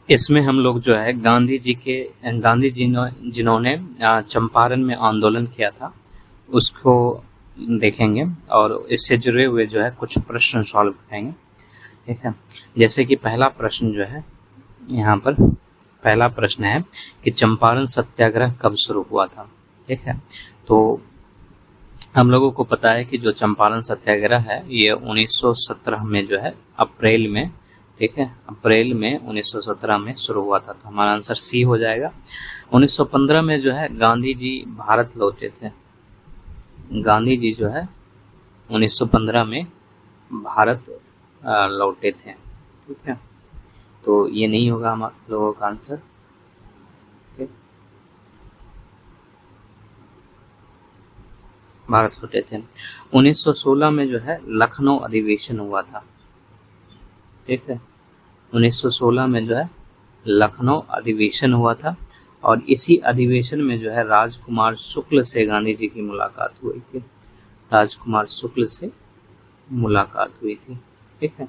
इसमें हम लोग जो है गांधी जी जिन्होंने चंपारण में आंदोलन किया था उसको देखेंगे और इससे जुड़े हुए जो है कुछ प्रश्न सॉल्व करेंगे। ठीक है, जैसे कि पहला प्रश्न जो है यहाँ पर पहला प्रश्न है कि चंपारण सत्याग्रह कब शुरू हुआ था। ठीक है, तो हम लोगों को पता है कि जो चंपारण सत्याग्रह है ये 1917 में जो है अप्रैल में, ठीक है, अप्रैल में 1917 में शुरू हुआ था। तो हमारा आंसर सी हो जाएगा। 1915 में जो है गांधी जी भारत लौटे थे। गांधी जी जो है 1915 में भारत लौटे थे। ठीक है, तो ये नहीं होगा हम लोगों का आंसर। भारत लौटे थे। 1916 में जो है लखनऊ अधिवेशन हुआ था। ठीक है, 1916 में जो है लखनऊ अधिवेशन हुआ था और इसी अधिवेशन में जो है राजकुमार शुक्ल से गांधी जी की मुलाकात हुई थी। राजकुमार शुक्ल से मुलाकात हुई थी। ठीक है,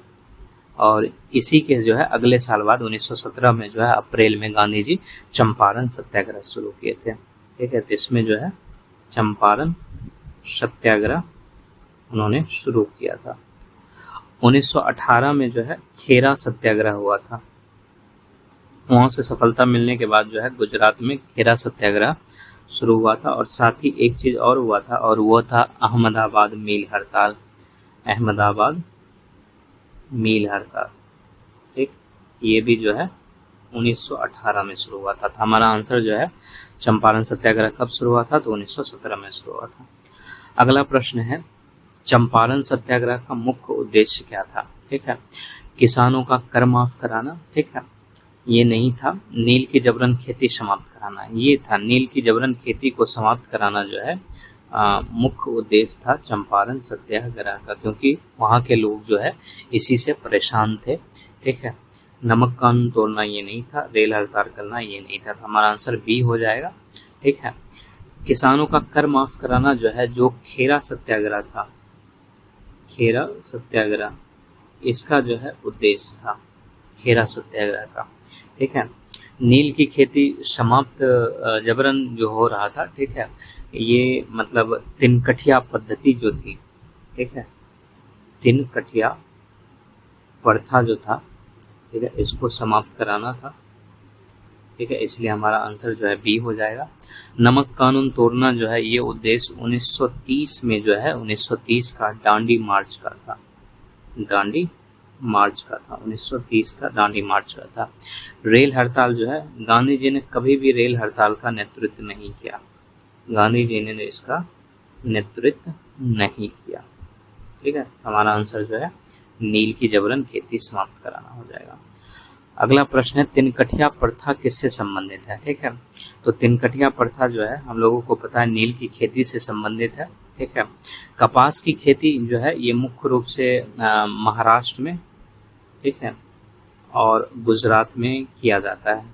और इसी के जो है अगले साल बाद 1917 में जो है अप्रैल में गांधी जी चंपारण सत्याग्रह शुरू किए थे। ठीक है, तो इसमें जो है चंपारण सत्याग्रह उन्होंने शुरू किया था। 1918 में जो है खेरा सत्याग्रह हुआ था। वहां से सफलता मिलने के बाद जो है गुजरात में खेरा सत्याग्रह शुरू हुआ था और साथ ही एक चीज और हुआ था और वो था अहमदाबाद मील हड़ताल। अहमदाबाद मील हड़ताल, ठीक, ये भी जो है 1918 में शुरू हुआ था। तो हमारा आंसर जो है चंपारण सत्याग्रह कब शुरू हुआ था, तो 1917 में शुरू हुआ था। अगला प्रश्न है चंपारण सत्याग्रह का मुख्य उद्देश्य क्या था। ठीक है, किसानों का कर माफ कराना। ठीक है, ये नहीं था। नील की जबरन खेती समाप्त कराना, ये था। नील की जबरन खेती को समाप्त कराना जो है मुख्य उद्देश्य था चंपारण सत्याग्रह का, क्योंकि वहाँ के लोग जो है इसी से परेशान थे। ठीक है, नमक कानून तोड़ना ये नहीं था, रेल हड़ताल करना ये नहीं था। तो हमारा आंसर बी हो जाएगा। ठीक है, किसानों का कर माफ कराना जो है, जो खेरा सत्याग्रह था, खेरा सत्याग्रह, इसका जो है उद्देश्य था खेरा सत्याग्रह का। ठीक है, नील की खेती समाप्त जबरन जो हो रहा था। ठीक है, ये मतलब तिनकठिया पद्धति जो थी, ठीक है, तिनकठिया प्रथा जो था, ठीक है, इसको समाप्त कराना था। ठीक है, इसलिए हमारा आंसर जो है बी हो जाएगा। नमक कानून तोड़ना जो है ये उद्देश्य 1930 में जो है 1930 का दांडी मार्च का था। दांडी मार्च का था, 1930 का दांडी मार्च का था। रेल हड़ताल जो है, गांधी जी ने कभी भी रेल हड़ताल का नेतृत्व नहीं किया। गांधी जी ने इसका नेतृत्व नहीं किया। ठीक है, हमारा आंसर जो है नील की जबरन खेती समाप्त कराना हो जाएगा। अगला प्रश्न है तिनकठिया प्रथा किससे संबंधित है। ठीक है, तो तिनकठिया प्रथा जो है हम लोगों को पता है नील की खेती से संबंधित है। ठीक है, कपास की खेती जो है ये मुख्य रूप से महाराष्ट्र में, ठीक है, और गुजरात में किया जाता है।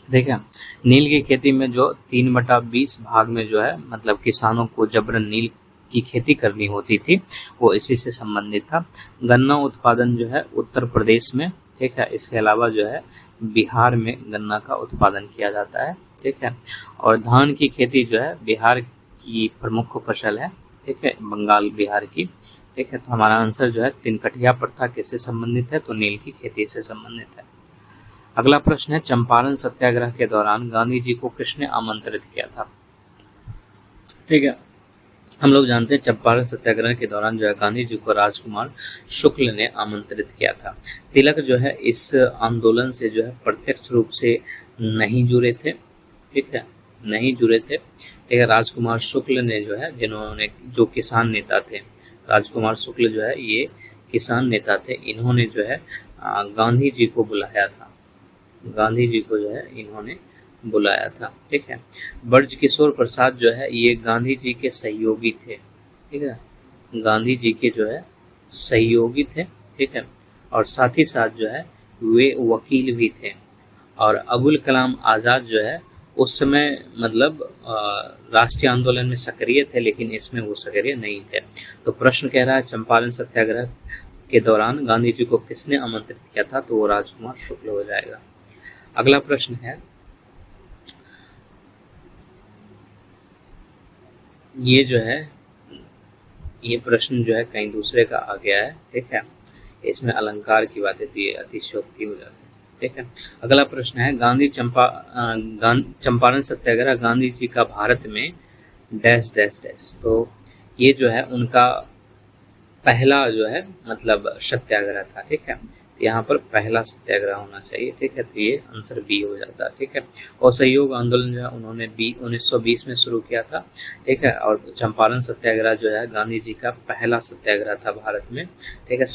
ठीक है, नील की खेती में जो 3/20 भाग में जो है मतलब किसानों को जबरन नील की खेती करनी होती थी, वो इसी से संबंधित था। गन्ना उत्पादन जो है उत्तर प्रदेश में, ठीक है, इसके अलावा जो है बिहार में गन्ना का उत्पादन किया जाता है। ठीक है, और धान की खेती जो है बिहार की प्रमुख फसल है। ठीक है, बंगाल बिहार की। ठीक है, तो हमारा आंसर जो है तिनकठिया प्रथा किससे संबंधित है, तो नील की खेती से संबंधित है। अगला प्रश्न है चंपारण सत्याग्रह के दौरान गांधी जी को किसने आमंत्रित किया था। ठीक है, हम लोग जानते हैं चंपारण सत्याग्रह के दौरान जो है गांधी जी को राजकुमार शुक्ल ने आमंत्रित किया था। तिलक जो है इस आंदोलन से जो है प्रत्यक्ष रूप से नहीं जुड़े थे। ठीक है, नहीं जुड़े थे। ठीक है, राजकुमार शुक्ल ने जो है, जिन्होंने जो किसान नेता थे, राजकुमार शुक्ल जो है ये किसान नेता थे, इन्होंने जो है गांधी जी को बुलाया था। गांधी जी को जो है इन्होंने बुलाया था। ठीक है, ब्रज किशोर प्रसाद जो है ये गांधी जी के सहयोगी थे। ठीक है, गांधी जी के जो है सहयोगी थे। ठीक है, और साथ ही साथ जो है वे वकील भी थे। और अबुल कलाम आजाद जो है उस समय मतलब राष्ट्रीय आंदोलन में सक्रिय थे, लेकिन इसमें वो सक्रिय नहीं थे। तो प्रश्न कह रहा है चंपारण सत्याग्रह के दौरान गांधी जी को किसने आमंत्रित किया था, तो वो राजकुमार शुक्ल हो जाएगा। अगला प्रश्न है, ये जो है ये प्रश्न जो है कहीं दूसरे का आ गया है, ठीक है, इसमें अलंकार की बातें थी, अतिशयोक्ति हो जाती है, ठीक है। अगला प्रश्न है, चंपारण सत्याग्रह गांधी जी का भारत में डैश डैश डैश। तो ये जो है उनका पहला जो है मतलब सत्याग्रह था, ठीक है। तो यहाँ पर पहला सत्याग्रह होना चाहिए, ठीक है। तो ये आंसर बी हो जाता है, ठीक है। असहयोग आंदोलन जो है उन्होंने 1920 में शुरू किया था, ठीक है। और चंपारण सत्याग्रह जो है गांधी जी का पहला सत्याग्रह था भारत में, ठीक है।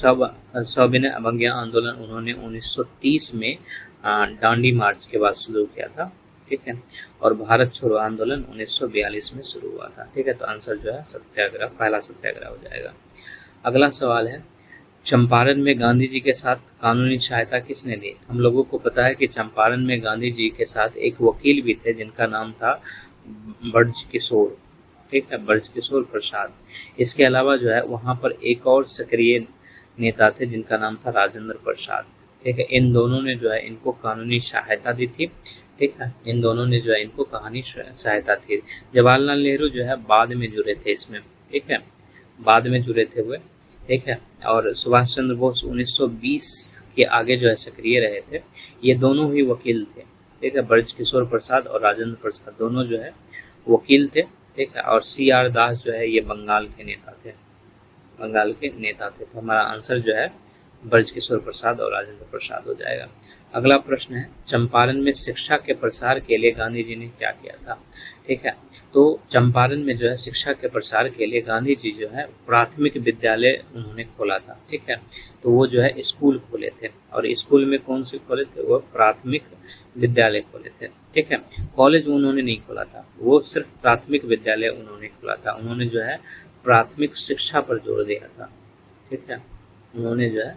सविनय अवज्ञा आंदोलन उन्होंने 1930 में डांडी मार्च के बाद शुरू किया था, ठीक है। और भारत छोड़ो आंदोलन 1942 में शुरू हुआ था, ठीक है। तो आंसर जो है सत्याग्रह, पहला सत्याग्रह हो जाएगा। अगला सवाल है, चंपारण में गांधी जी के साथ कानूनी सहायता किसने दी? हम लोगों को पता है कि चंपारण में गांधी जी के साथ एक वकील भी थे जिनका नाम था ब्रज किशोर, ठीक है, ब्रज किशोर प्रसाद। इसके अलावा जो है वहां पर एक और सक्रिय नेता थे जिनका नाम था राजेंद्र प्रसाद, ठीक है। इन दोनों ने जो है इनको कानूनी सहायता दी थी, ठीक है। इन दोनों ने जो है इनको कानूनी सहायता थी। जवाहरलाल नेहरू जो है बाद में जुड़े थे इसमें, ठीक है, बाद में जुड़े थे हुए, ठीक है। और सुभाष चंद्र बोस 1920 के आगे जो है सक्रिय रहे थे। ये दोनों ही वकील थे, ठीक है। ब्रज किशोर प्रसाद और राजेंद्र प्रसाद दोनों जो है वकील थे, ठीक है। और CR दास जो है ये बंगाल के नेता थे, बंगाल के नेता थे। तो हमारा आंसर जो है ब्रज किशोर प्रसाद और राजेंद्र प्रसाद हो जाएगा। अगला प्रश्न है, चंपारण में शिक्षा के प्रसार के लिए गांधी जी ने क्या किया था? ठीक है, तो चंपारण में जो है शिक्षा के प्रसार के लिए गांधी जी जो है प्राथमिक विद्यालय उन्होंने खोला था, ठीक है। तो वो जो है स्कूल खोले थे, और स्कूल में कौन से खोले थे? वो प्राथमिक विद्यालय खोले थे, ठीक है। कॉलेज उन्होंने नहीं खोला था, वो सिर्फ प्राथमिक विद्यालय उन्होंने खोला था। उन्होंने जो है प्राथमिक शिक्षा पर जोर दिया था, ठीक है। उन्होंने जो है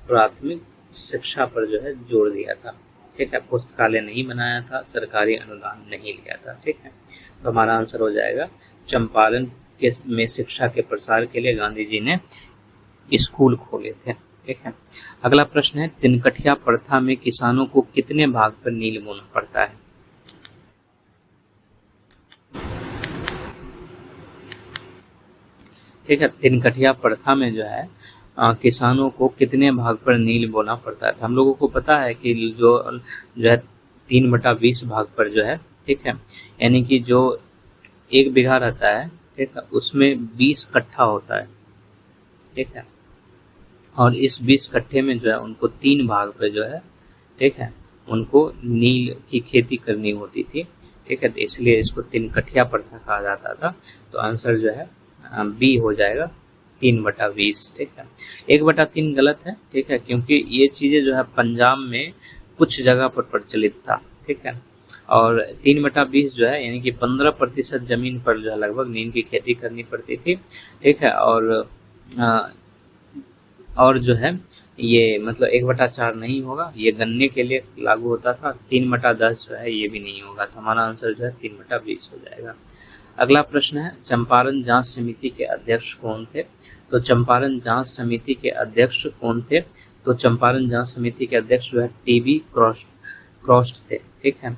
प्राथमिक शिक्षा पर जो है जोर दिया था, ठीक है। पुस्तकालय नहीं बनाया था, सरकारी अनुदान नहीं लिया था, ठीक है। तो हमारा आंसर हो जाएगा चंपारण के में शिक्षा के प्रसार के लिए गांधी जी ने स्कूल खोले थे, ठीक है। अगला प्रश्न है, तिनकठिया प्रथा में किसानों को कितने भाग पर नील बोना पड़ता है? ठीक है, तिनकठिया प्रथा में जो है किसानों को कितने भाग पर नील बोना पड़ता है? तो हम लोगों को पता है कि जो है 3/20 भाग पर जो है, ठीक है, यानी कि जो 1 बीघा रहता है, ठीक है, उसमें 20 कट्ठा होता है, ठीक है। और इस 20 कट्ठे में जो है उनको 3 भाग पर जो है, ठीक है, उनको नील की खेती करनी होती थी, ठीक है। तो इसलिए इसको तिनकठिया प्रथा कहा जाता था। तो आंसर जो है बी हो जाएगा 3/20, ठीक है। 1/3 गलत है, ठीक है, क्योंकि ये चीजें जो है पंजाब में कुछ जगह पर प्रचलित था, ठीक है। और 3/20 जो है यानी कि 15% जमीन पर जो है लगभग नील की खेती करनी पड़ती थी, ठीक है। और जो है ये मतलब 1/4 नहीं होगा, ये गन्ने के लिए लागू होता था। 3/10 जो है ये भी नहीं होगा। तो हमारा आंसर जो है 3/20 हो जाएगा। अगला प्रश्न है, चंपारण जांच समिति के अध्यक्ष कौन थे? तो चंपारण जांच समिति के अध्यक्ष कौन थे? तो चंपारण जांच समिति के अध्यक्ष जो है TB क्रोस्ट थे, ठीक है।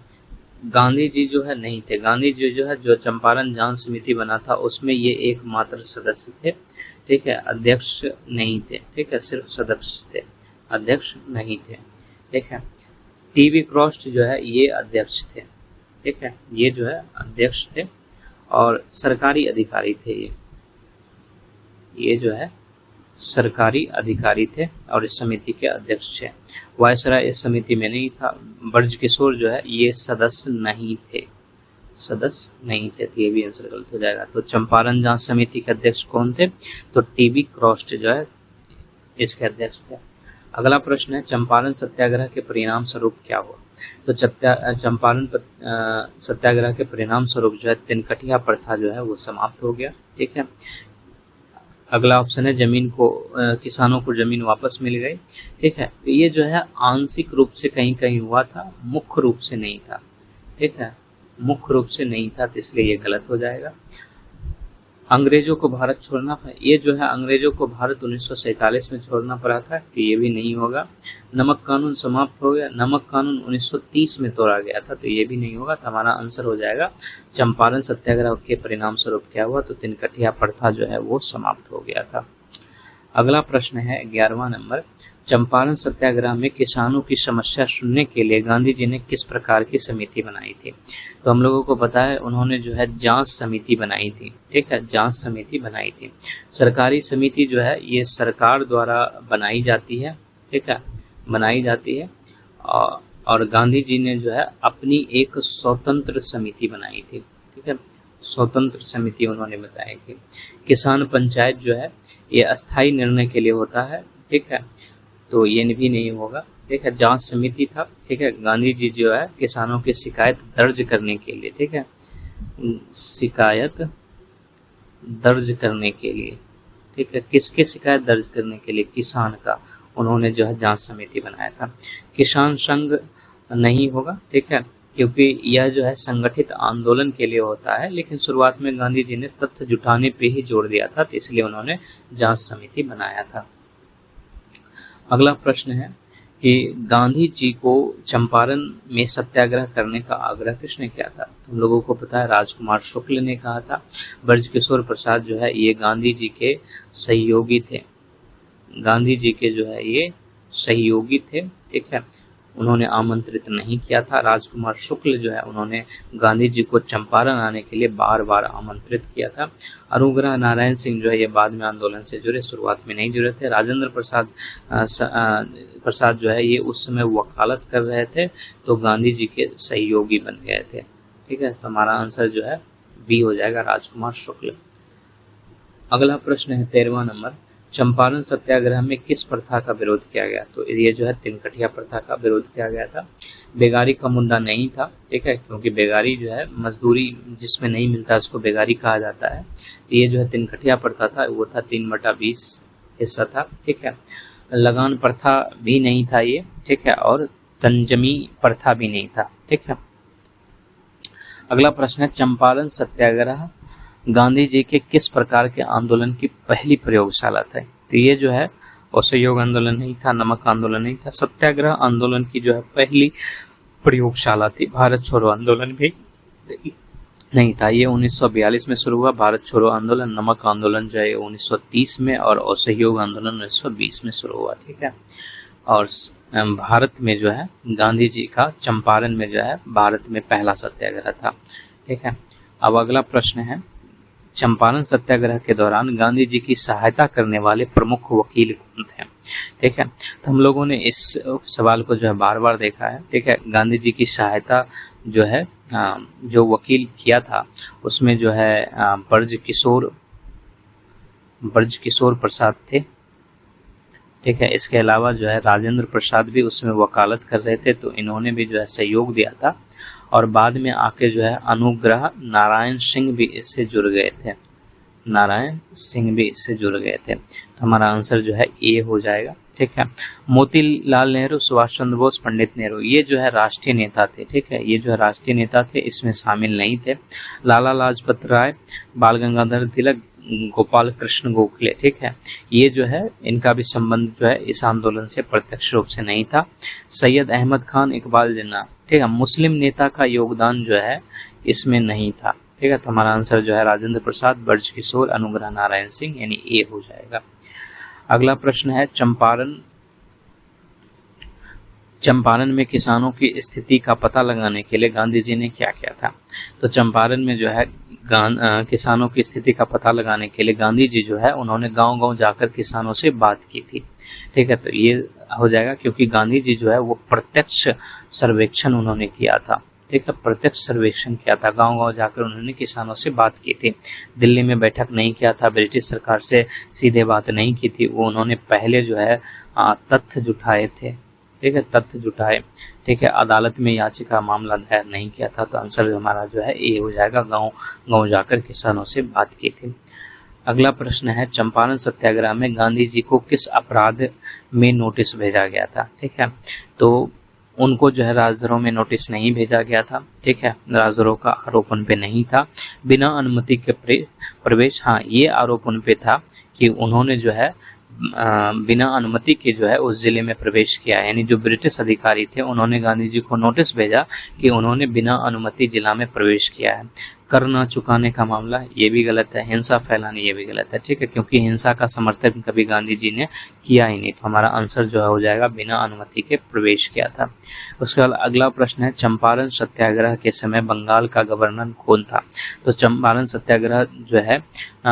गांधी जी जो है नहीं थे। गांधी जी जो है जो चंपारण जांच समिति बना था उसमें ये एकमात्र सदस्य थे, ठीक है, अध्यक्ष नहीं थे, ठीक है, सिर्फ सदस्य थे, अध्यक्ष नहीं थे, ठीक है। TB क्रोस्ट जो है ये अध्यक्ष थे, ठीक है, ये जो है अध्यक्ष थे और सरकारी अधिकारी थे। ये जो है सरकारी अधिकारी थे और इस समिति के अध्यक्ष थे। वायसराय इस समिति में नहीं था। ब्रज किशोर जो है ये सदस्य नहीं थे, सदस्य नहीं थे। तो ये भी आंसर गलत हो जाएगा। तो चंपारण जांच समिति के अध्यक्ष कौन थे? तो TB क्रोस्ट जो है इसके अध्यक्ष थे। अगला प्रश्न है, चंपारण सत्याग्रह के परिणाम स्वरूप क्या हुआ? तो चंपारण सत्याग्रह के परिणाम स्वरूप जो है तिनकठिया प्रथा जो है वो समाप्त हो गया, ठीक है। अगला ऑप्शन है, जमीन को किसानों को जमीन वापस मिल गई, ठीक है। तो ये जो है आंशिक रूप से कहीं कहीं हुआ था, मुख्य रूप से नहीं था, ठीक है, मुख्य रूप से नहीं था, तो इसलिए ये गलत हो जाएगा। अंग्रेजों को भारत छोड़ना, ये जो है अंग्रेजों को भारत 1947 में छोड़ना पड़ा था, तो ये भी नहीं होगा। नमक कानून समाप्त हो गया, नमक कानून 1930 में तोड़ा गया था, तो ये भी नहीं होगा। तो हमारा आंसर हो जाएगा चंपारण सत्याग्रह के परिणाम स्वरूप क्या हुआ, तो तिनकठिया प्रथा जो है वो समाप्त हो गया था। अगला प्रश्न है 11वां नंबर, चंपारण सत्याग्रह में किसानों की समस्या सुनने के लिए गांधी जी ने किस प्रकार की समिति बनाई थी। तो हम लोगों को पता है उन्होंने जो है जांच समिति बनाई थी, ठीक है, जांच समिति बनाई थी। सरकारी समिति जो है ये सरकार द्वारा बनाई जाती है, ठीक है, बनाई जाती है। और गांधी जी ने जो है अपनी एक स्वतंत्र समिति बनाई थी, ठीक है, स्वतंत्र समिति उन्होंने बताई थी। किसान पंचायत जो है ये अस्थायी निर्णय के लिए होता है, ठीक है, तो ये भी नहीं होगा, ठीक है। जांच समिति था, ठीक है। गांधी जी जो है किसानों की शिकायत दर्ज करने के लिए, ठीक है, शिकायत दर्ज करने के लिए, ठीक है, किसके शिकायत दर्ज करने के लिए, किसान का, उन्होंने जो है जांच समिति बनाया था। किसान संघ नहीं होगा, ठीक है, क्योंकि यह जो है संगठित आंदोलन के लिए होता है, लेकिन शुरुआत में गांधी जी ने तथ्य जुटाने पे ही जोर दिया था, तो इसलिए उन्होंने जांच समिति बनाया था। अगला प्रश्न है कि गांधी जी को चंपारण में सत्याग्रह करने का आग्रह किसने किया था। हम लोगों को पता है राजकुमार शुक्ल ने कहा था। ब्रजकिशोर प्रसाद जो है ये गांधी जी के सहयोगी थे, गांधी जी के जो है ये सहयोगी थे, ठीक है, उन्होंने आमंत्रित नहीं किया था। राजकुमार शुक्ल जो है उन्होंने गांधी जी को चंपारण आने के लिए बार बार आमंत्रित किया था। अनुग्रह नारायण सिंह जो है ये बाद में आंदोलन से जुड़े, शुरुआत में नहीं जुड़े थे। राजेंद्र प्रसाद जो है ये उस समय वकालत कर रहे थे, तो गांधी जी के सहयोगी बन गए थे, ठीक है। तो हमारा आंसर जो है बी हो जाएगा, राजकुमार शुक्ल। अगला प्रश्न है 13वां नंबर, चंपारण सत्याग्रह में किस प्रथा का विरोध किया गया। तो ये जो है तिनकठिया प्रथा का विरोध किया गया था। बेगारी का मुद्दा नहीं था, ठीक है, क्योंकि बेगारी जो है मजदूरी जिसमें नहीं मिलता उसको बेगारी कहा जाता है। ये जो है तिनकठिया प्रथा था, वो था 3/20 हिस्सा था, ठीक है। लगान प्रथा भी नहीं था ये, ठीक है, और तंजमी प्रथा भी नहीं था, ठीक है। अगला प्रश्न है चंपारण सत्याग्रह गांधी जी के किस प्रकार के आंदोलन की पहली प्रयोगशाला था। तो ये जो है असहयोग आंदोलन नहीं था, नमक आंदोलन नहीं था, सत्याग्रह आंदोलन की जो है पहली प्रयोगशाला थी। भारत छोड़ो आंदोलन भी नहीं था, ये 1942 में शुरू हुआ। भारत छोड़ो आंदोलन, नमक आंदोलन जो है 1930 में, और असहयोग आंदोलन 1920 में शुरू हुआ, ठीक है। और भारत में जो है गांधी जी का चंपारण में जो है भारत में पहला सत्याग्रह था, ठीक है। अब अगला प्रश्न है चंपारण सत्याग्रह के दौरान गांधी जी की सहायता करने वाले प्रमुख वकील कौन थे, ठीक है। तो हम लोगों ने इस सवाल को जो है बार बार देखा है, ठीक है। गांधी जी की सहायता जो है जो वकील किया था उसमें जो है ब्रजकिशोर प्रसाद थे, ठीक है। इसके अलावा जो है राजेंद्र प्रसाद भी उसमें वकालत कर रहे थे, तो इन्होंने भी जो है सहयोग दिया था। और बाद में आके जो है अनुग्रह नारायण सिंह भी इससे जुड़ गए थे, नारायण सिंह भी इससे जुड़ गए थे। तो हमारा आंसर जो है ए हो जाएगा, ठीक है। मोतीलाल नेहरू, सुभाष चंद्र बोस, पंडित नेहरू, ये जो है राष्ट्रीय नेता थे, ठीक है, ये जो है राष्ट्रीय नेता थे, इसमें शामिल नहीं थे। लाला लाजपत राय, बाल गंगाधर तिलक, गोपाल कृष्ण गोखले, ठीक है, ये जो है इनका भी संबंध जो है इस आंदोलन से प्रत्यक्ष रूप से नहीं था। सैयद अहमद खान, इकबाल जिन्ना, ठीक है, मुस्लिम नेता का योगदान जो है इसमें नहीं था, ठीक है। तो हमारा आंसर जो है राजेंद्र प्रसाद, ब्रजकिशोर, अनुग्रह नारायण सिंह, यानी ए हो जाएगा। अगला प्रश्न है चंपारण में किसानों की स्थिति का पता लगाने के लिए गांधी जी ने क्या किया था। तो चंपारण में जो है किसानों की स्थिति का पता लगाने के लिए गांधी जी जो है उन्होंने गांव-गांव जाकर किसानों से बात की थी, ठीक है। तो ये हो जाएगा क्योंकि गांधी जी जो है वो प्रत्यक्ष सर्वेक्षण उन्होंने किया था, ठीक है, प्रत्यक्ष सर्वेक्षण किया था, गांव-गांव जाकर उन्होंने किसानों से बात की थी। दिल्ली में बैठक नहीं किया था, ब्रिटिश सरकार से सीधे बात नहीं की थी, वो उन्होंने पहले जो है तथ्य जुटाए थे, ठीक है, तथ्य जुटाए, ठीक है। अदालत में याचिका मामला दायर नहीं किया था, तो आंसर हमारा जो है ए हो जाएगा, गांव जाकर किसानों से बात की थी। अगला प्रश्न है चंपारण सत्याग्रह में गांधी जी को किस अपराध में नोटिस भेजा गया था, ठीक है। तो उनको जो है राजद्रोह में नोटिस नहीं भेजा गया था, ठीक है, राजद्रोह का आरोप उन पे नहीं था। बिना अनुमति के प्रवेश, हाँ ये आरोप उन पे था कि उन्होंने जो है बिना अनुमति के जो है उस जिले में प्रवेश किया, यानी जो ब्रिटिश अधिकारी थे उन्होंने गांधी जी को नोटिस भेजा कि उन्होंने बिना अनुमति जिला में प्रवेश किया है। कर न चुकाने का मामला, ये भी गलत है। हिंसा फैलाने, ये भी गलत है, ठीक है, क्योंकि हिंसा का समर्थन कभी गांधी जी ने किया ही नहीं। तो हमारा आंसर जो है हो जाएगा बिना अनुमति के प्रवेश किया था। उसके बाद अगला प्रश्न है, चंपारण सत्याग्रह के समय बंगाल का गवर्नर कौन था? तो चंपारण सत्याग्रह जो है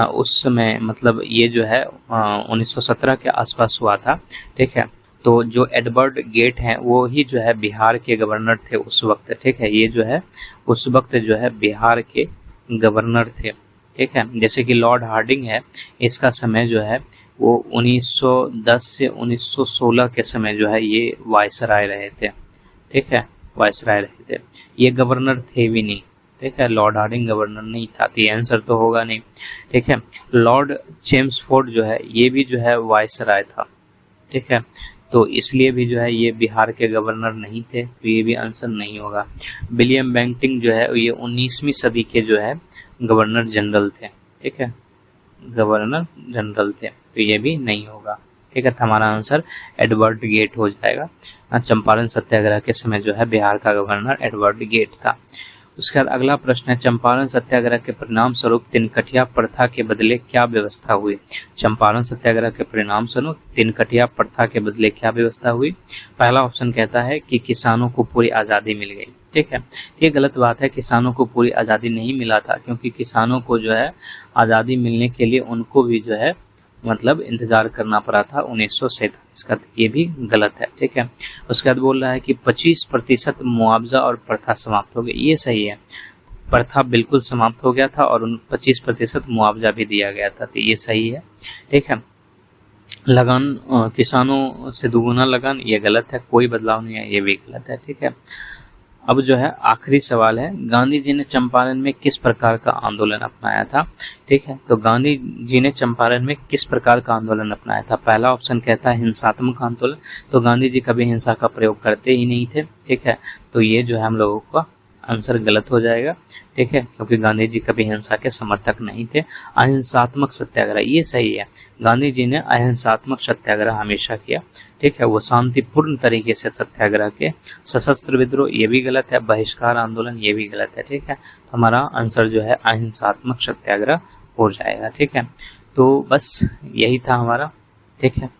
उस समय मतलब ये जो है 1917 के आसपास हुआ था, ठीक है। तो जो एडवर्ड गेट हैं वो ही जो है बिहार के गवर्नर थे उस वक्त, ठीक है। ये जो है उस वक्त जो है बिहार के गवर्नर थे, ठीक है। जैसे कि लॉर्ड हार्डिंग है, इसका समय जो है वो 1910 से 1916 के समय जो है ये वायसराय रहे थे, ठीक है, वायसराय रहे थे। ये गवर्नर थे भी नहीं, ठीक है, लॉर्ड हार्डिंग गवर्नर नहीं था, तो ये आंसर तो होगा नहीं, ठीक है। लॉर्ड चेम्सफोर्ड जो है ये भी जो है वायसराय था, ठीक है, तो इसलिए भी जो है ये बिहार के गवर्नर नहीं थे, तो ये भी आंसर नहीं होगा। विलियम बेंटिंक जो है ये 19वीं सदी के जो है गवर्नर जनरल थे, ठीक है, गवर्नर जनरल थे, तो ये भी नहीं होगा, ठीक है। हमारा आंसर एडवर्ड गेट हो जाएगा। चंपारण सत्याग्रह के समय जो है बिहार का गवर्नर एडवर्ड गेट था। उसके बाद अगला प्रश्न है, चंपारण सत्याग्रह के परिणाम स्वरूप तिनकटिया प्रथा के बदले क्या व्यवस्था हुई? चंपारण सत्याग्रह के परिणाम स्वरूप तिनकटिया प्रथा के बदले क्या व्यवस्था हुई? पहला ऑप्शन कहता है कि किसानों को पूरी आजादी मिल गई, ठीक है। ये गलत बात है, किसानों को पूरी आजादी नहीं मिला था, क्योंकि किसानों को जो है आजादी मिलने के लिए उनको भी जो है मतलब इंतजार करना पड़ा था 1947 का, ये भी गलत है, ठीक है। उसके बाद बोल रहा है कि 25% मुआवजा और प्रथा समाप्त हो गई, ये सही है। प्रथा बिल्कुल समाप्त हो गया था और 25% मुआवजा भी दिया गया था, तो ये सही है, ठीक है। लगान, किसानों से दुगुना लगान, ये गलत है, कोई बदलाव नहीं है, ये भी गलत है, ठीक है। अब जो है आखिरी सवाल है, गांधी जी ने चंपारण में किस प्रकार का आंदोलन अपनाया था? ठीक है, तो गांधी जी ने चंपारण में किस प्रकार का आंदोलन अपनाया था? पहला ऑप्शन कहता है हिंसात्मक आंदोलन, तो गांधी जी कभी हिंसा का प्रयोग करते ही नहीं थे, ठीक है, तो ये जो है हम लोगों का आंसर गलत हो जाएगा, ठीक है, क्योंकि गांधी जी कभी हिंसा के समर्थक नहीं थे। अहिंसात्मक सत्याग्रह, ये सही है, गांधी जी ने अहिंसात्मक सत्याग्रह हमेशा किया, ठीक है, वो शांतिपूर्ण तरीके से सत्याग्रह के। सशस्त्र विद्रोह, ये भी गलत है। बहिष्कार आंदोलन, ये भी गलत है, ठीक है। तो हमारा आंसर जो है अहिंसात्मक सत्याग्रह हो जाएगा, ठीक है। तो बस यही था हमारा, ठीक है।